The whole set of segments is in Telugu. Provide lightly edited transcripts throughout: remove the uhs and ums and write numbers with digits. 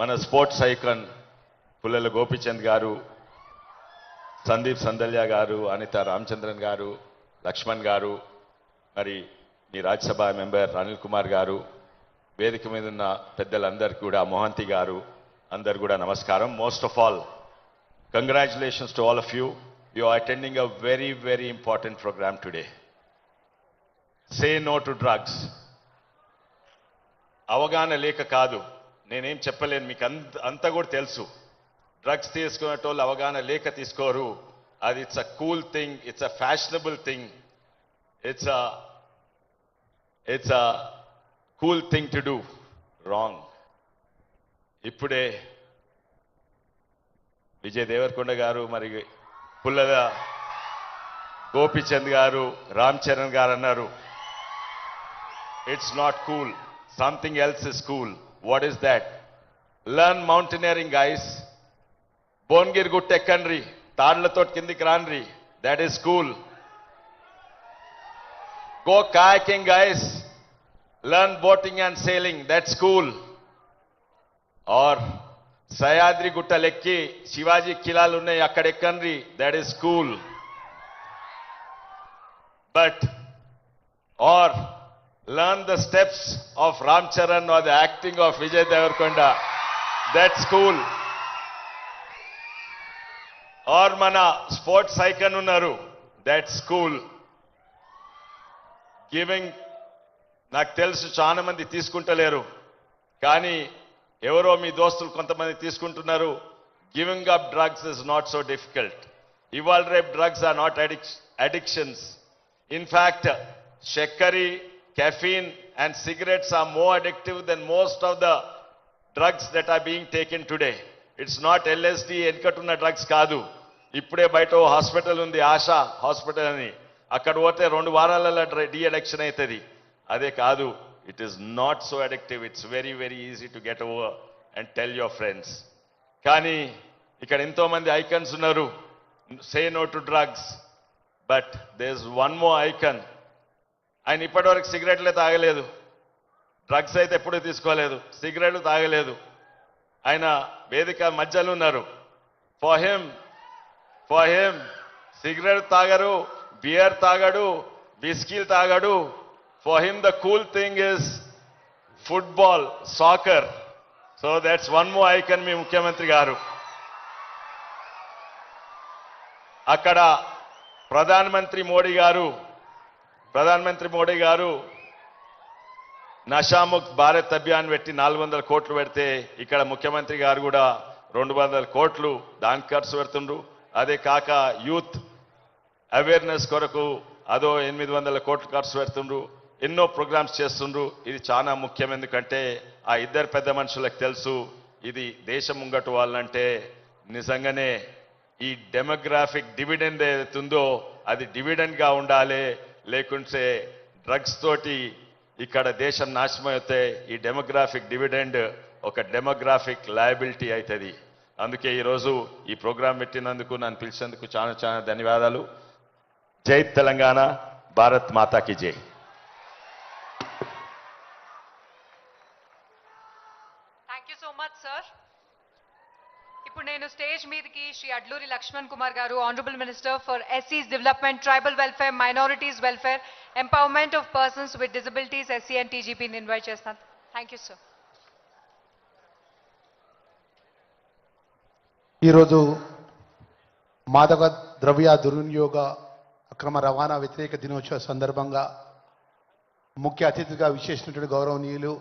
మన స్పోర్ట్స్ ఐకాన్ పుల్లెల గోపీచంద్ గారు, సందీప్ సందల్య గారు, అనిత రామచంద్రన్ గారు, లక్ష్మణ్ గారు, మరి మీ రాజ్యసభ మెంబర్ అనిల్ కుమార్ గారు, వేదిక మీద ఉన్న పెద్దలందరికీ కూడా, మోహంతి గారు, అందరు కూడా నమస్కారం. Most of all congratulations to all of you. You are attending a very very important programme today. Say no to drugs. అవగాహన లేక కాదు, నేనేం చెప్పలేను, మీకు అంతా కూడా తెలుసు. డ్రగ్స్ తీసుకునేటోళ్ళు అవగాహన లేక తీసుకోరు. అది it's a cool thing, it's a fashionable thing, it's a cool thing to do. Wrong. ఇప్పుడే విజయ్ దేవరకొండ గారు, మరి పుల్లల గోపీచంద్ గారు, రామ్ చరణ్ గారు అన్నారు, it's not cool, something else is cool. What is that? Learn mountaineering guys. Bhuvanagiri గుట్ట ఎక్కండ్రి, తాళ్లతో కిందికి రాన్రి, that is cool. Go kayaking guys, learn boating and sailing, that's cool. Or సయాద్రి గుట్టలెక్కి Shivaji కిలాలు ఉన్నాయి అక్కడ ఎక్కండ్రి, that is cool. But or learn the steps of Ram Charan or the acting of Vijay Devarkonda, that's cool. ఆర్ మన స్పోర్ట్స్ ఐకాన్ ఉన్నారు, దట్స్ కూల్. గివింగ్, నాకు తెలుసు చాలా మంది తీసుకుంటలేరు, కానీ ఎవరో మీ దోస్తులు కొంతమంది తీసుకుంటున్నారు. Giving up drugs is not so difficult. ఇవాళ రేపు drugs are not addictions. In fact షెక్కరి, caffeine and cigarettes are more addictive than most of the drugs that are being taken today. It's not LSD, వెనుకటున్న డ్రగ్స్ కాదు. ఇప్పుడే బయట ఓ హాస్పిటల్ ఉంది, ఆశా హాస్పిటల్ అని, అక్కడ పోతే 2 వారాలలో డి అడిక్షన్ అవుతుంది. అదే కాదు, it is not so addictive. It's very very easy to get over and tell your friends. కానీ ఇక్కడ ఎంతో మంది ఐకన్స్ ఉన్నారు, say no to drugs. But there is one more icon. ఆయన ఇప్పటివరకు సిగరెట్లే తాగలేదు, డ్రగ్స్ అయితే ఎప్పుడూ తీసుకోలేదు, సిగరెట్లు తాగలేదు. ఆయన వేదిక మధ్యలో ఉన్నారు. ఫర్ హిమ్ సిగరెట్ తాగరు, బియర్ తాగడు, విస్కీలు తాగడు. For him the cool thing is football, soccer. So that's one more icon మీ ముఖ్యమంత్రి గారు. అక్కడ ప్రధానమంత్రి మోడీ గారు నషాముక్త్ భారత్ అభియాన్ పెట్టి 400 కోట్లు పెడితే, ఇక్కడ ముఖ్యమంత్రి గారు కూడా 200 కోట్లు దానికి ఖర్చు పెడుతుండ్రు. అదే కాక యూత్ అవేర్నెస్ కొరకు అదో 800 కోట్లు ఖర్చు పెడుతుండ్రు. ఎన్నో ప్రోగ్రామ్స్ చేస్తుండ్రు. ఇది చాలా ముఖ్యం, ఎందుకంటే ఆ ఇద్దరు పెద్ద మనుషులకు తెలుసు, ఇది దేశం ముంగటు వాళ్ళంటే నిజంగానే ఈ డెమోగ్రాఫిక్ డివిడెండ్ ఏదైతుందో అది డివిడెండ్గా ఉండాలి. లేకుంటే డ్రగ్స్ తోటి ఇక్కడ దేశం నాశనం అయితే ఈ డెమోగ్రాఫిక్ డివిడెండ్ ఒక డెమోగ్రాఫిక్ లయబిలిటీ అవుతుంది. అందుకే ఈరోజు ఈ ప్రోగ్రాం పెట్టినందుకు, నన్ను పిలిచినందుకు చాలా చాలా ధన్యవాదాలు. జై తెలంగాణ, భారత్ మాతాకి జై. Thank you so much sir. ఇప్పుడు నేను స్టేజ్ మీదకి Shri Adluri Laxman Kumar garu, honourable minister for ఎస్సీస్ development, tribal welfare, minorities welfare, empowerment of persons with disabilities, SC and టీజీపీని ఇన్వైట్ చేస్తాను. Thank you sir. ఈరోజు మాదక ద్రవ్య దుర్వినియోగ అక్రమ రవాణా వ్యతిరేక దినోత్సవ సందర్భంగా ముఖ్య అతిథిగా విశేషించినటువంటి గౌరవనీయులు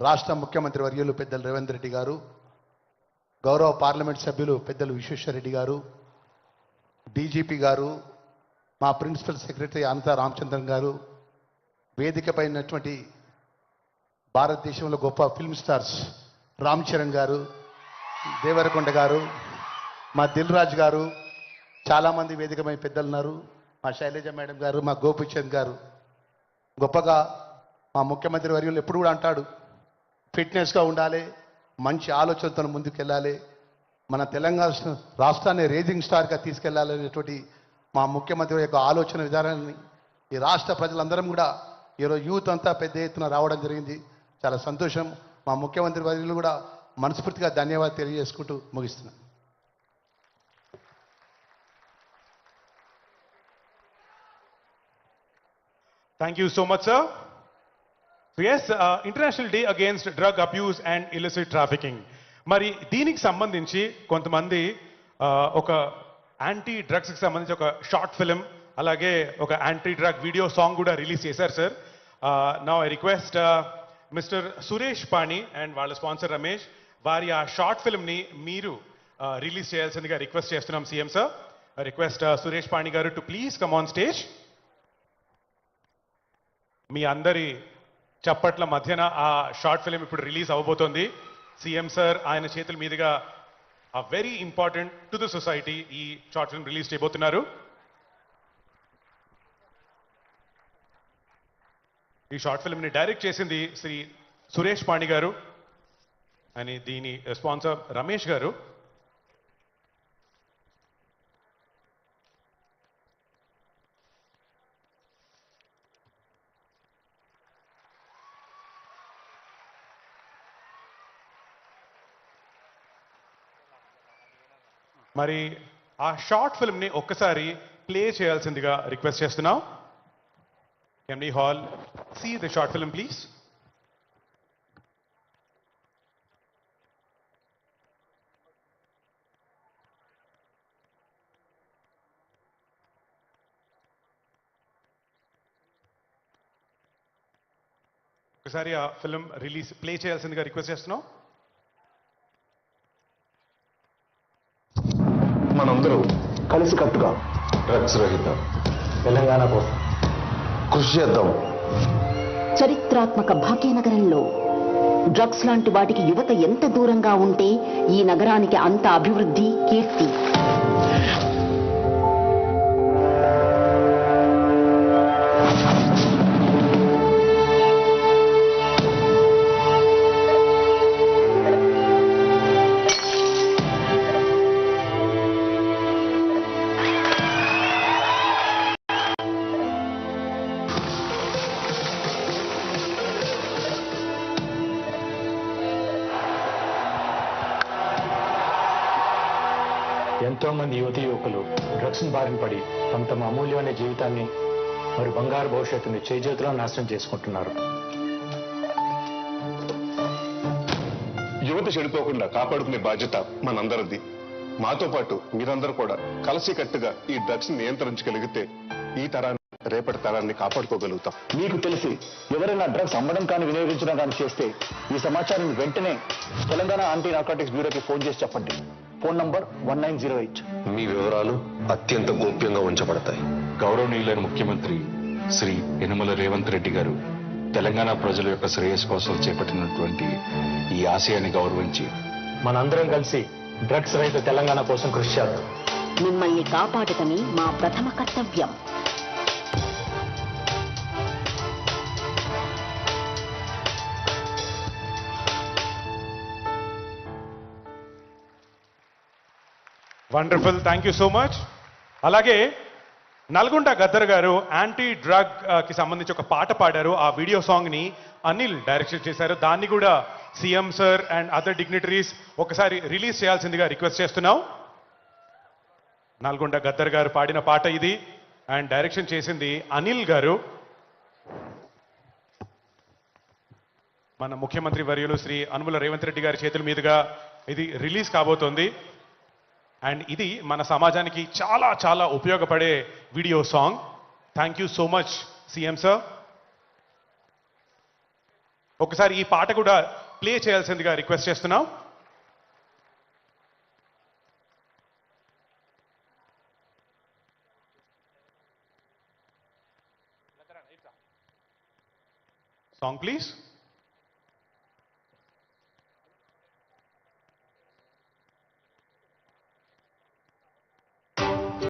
రాష్ట్ర ముఖ్యమంత్రి వర్యులు పెద్దలు రేవంత్ రెడ్డి గారు, గౌరవ పార్లమెంట్ సభ్యులు పెద్దలు విశ్వేశ్వరరెడ్డి గారు, డీజీపీ గారు, మా ప్రిన్సిపల్ సెక్రటరీ అనిత రామచంద్రన్ గారు, వేదికపై ఉన్నటువంటి భారతదేశంలో గొప్ప ఫిల్మ్ స్టార్స్ రామ్ చరణ్ గారు, దేవరకొండ గారు, మా దిల్ రాజు గారు, చాలామంది వేదికపై పెద్దలు ఉన్నారు, మా శైలజ మేడం గారు, మా గోపీచంద్ గారు. గొప్పగా మా ముఖ్యమంత్రి వర్యులు ఎప్పుడు కూడా అంటాడు, ఫిట్నెస్గా ఉండాలి, మంచి ఆలోచనతో ముందుకెళ్ళాలి, మన తెలంగాణ రాష్ట్రాన్ని రేజింగ్ స్టార్గా తీసుకెళ్లాలనేటువంటి మా ముఖ్యమంత్రి యొక్క ఆలోచన విధానాన్ని ఈ రాష్ట్ర ప్రజలందరం కూడా ఈరోజు యూత్ అంతా పెద్ద ఎత్తున రావడం జరిగింది. చాలా సంతోషం. మా ముఖ్యమంత్రి వర్యులు కూడా మనస్ఫూర్తిగా ధన్యవాదాలు తెలియజేసుకుంటూ ముగిస్తున్నాను. Thank you so much, sir. So yes, International Day Against Drug Abuse and Illicit Trafficking. మరి దీనికి సంబంధించి కొంతమంది ఒక యాంటీ డ్రగ్స్కి సంబంధించి ఒక షార్ట్ ఫిలిం అలాగే ఒక యాంటీ డ్రగ్ వీడియో సాంగ్ కూడా రిలీజ్ చేశారు sir. Now I request mister Suresh Pani and వాళ్ళ స్పాన్సర్ రమేష్ వారి ఆ షార్ట్ ఫిల్మ్ని మీరు రిలీజ్ చేయాల్సిందిగా రిక్వెస్ట్ చేస్తున్నాం CM sir. Request Suresh Pani garu to please come on stage. మీ అందరి చప్పట్ల మధ్యన ఆ షార్ట్ ఫిలిం ఇప్పుడు రిలీజ్ అవ్వబోతోంది. సీఎం సార్ ఆయన చేతుల మీదుగా ఆ very important to the society ఈ షార్ట్ ఫిల్మ్ రిలీజ్ చేయబోతున్నారు. ఈ షార్ట్ ఫిల్మ్ని డైరెక్ట్ చేసింది శ్రీ సురేష్ పాణి గారు అని దీని స్పాన్సర్ రమేష్ గారు. మరి ఆ షార్ట్ ఫిల్మ్ని ఒక్కసారి ప్లే చేయాల్సిందిగా రిక్వెస్ట్ చేస్తున్నాం. Can we all see the short film please. ఒకసారి ఆ ఫిల్మ్ రిలీజ్ ప్లే చేయాల్సిందిగా రిక్వెస్ట్ చేస్తున్నాం. మనందరూ కలిసికట్టుగా డ్రగ్స్ రహిత తెలంగాణ కోసం కృషి చేద్దాం. చరిత్రాత్మక భాగ్యనగరంలో డ్రగ్స్ లాంటి వాటికి యువత ఎంత దూరంగా ఉంటే ఈ నగరానికి అంత అభివృద్ధి, కీర్తి. ఎంతో మంది యువతీ యువకులు డ్రగ్స్ బారిన పడి తమ అమూల్యమైన జీవితాన్ని మరి బంగారు భవిష్యత్తుని చేజేతులో నాశనం చేసుకుంటున్నారు. యువత చెడిపోకుండా కాపాడుకునే బాధ్యత మనందరిది. మాతో పాటు మీరందరూ కూడా కలిసికట్టుగా ఈ డ్రగ్స్ నియంత్రించగలిగితే ఈ తరాన్ని, రేపటి తరాన్ని కాపాడుకోగలుగుతాం. మీకు తెలిసి ఎవరైనా డ్రగ్స్ అమ్మడం కానీ వినియోగించడం కానీ చేస్తే ఈ సమాచారం వెంటనే తెలంగాణ యాంటీ నార్కోటిక్స్ బ్యూరోకి ఫోన్ చేసి చెప్పండి. Phone number 1908. మీ వివరాలు అత్యంత గోప్యంగా ఉంచబడతాయి. గౌరవనీయులైన ముఖ్యమంత్రి శ్రీ యనమల రేవంత్ రెడ్డి గారు తెలంగాణ ప్రజల యొక్క శ్రేయస్సు కోసం చేపట్టినటువంటి ఈ ఆశయాన్ని గౌరవించి మనందరం కలిసి డ్రగ్స్ రహిత తెలంగాణ కోసం కృషి చేద్దాం. మిమ్మల్ని కాపాడటమే మా ప్రథమ కర్తవ్యం. Wonderful, thank you so much. అలాగే నల్గొండ గద్దర్ గారు యాంటీ డ్రగ్ కి సంబంధించి ఒక పాట పాడారు. ఆ వీడియో సాంగ్ ని అనిల్ డైరెక్షన్ చేశారు. దాన్ని కూడా CM sir and other dignitaries ఒకసారి రిలీజ్ చేయాల్సిందిగా రిక్వెస్ట్ చేస్తున్నాం. నల్గొండ గద్దర్ గారు పాడిన పాట ఇది అండ్ డైరెక్షన్ చేసింది అనిల్ గారు. మన ముఖ్యమంత్రి వర్యులు శ్రీ యనమల రేవంత్ రెడ్డి గారి చేతుల మీదుగా ఇది రిలీజ్ కాబోతోంది. అండ్ ఇది మన సమాజానికి చాలా చాలా ఉపయోగపడే video song. Thank you so much CM sir. ఒకసారి ఈ పాట కూడా ప్లే చేయాల్సిందిగా రిక్వెస్ట్ చేస్తున్నాం. Song please.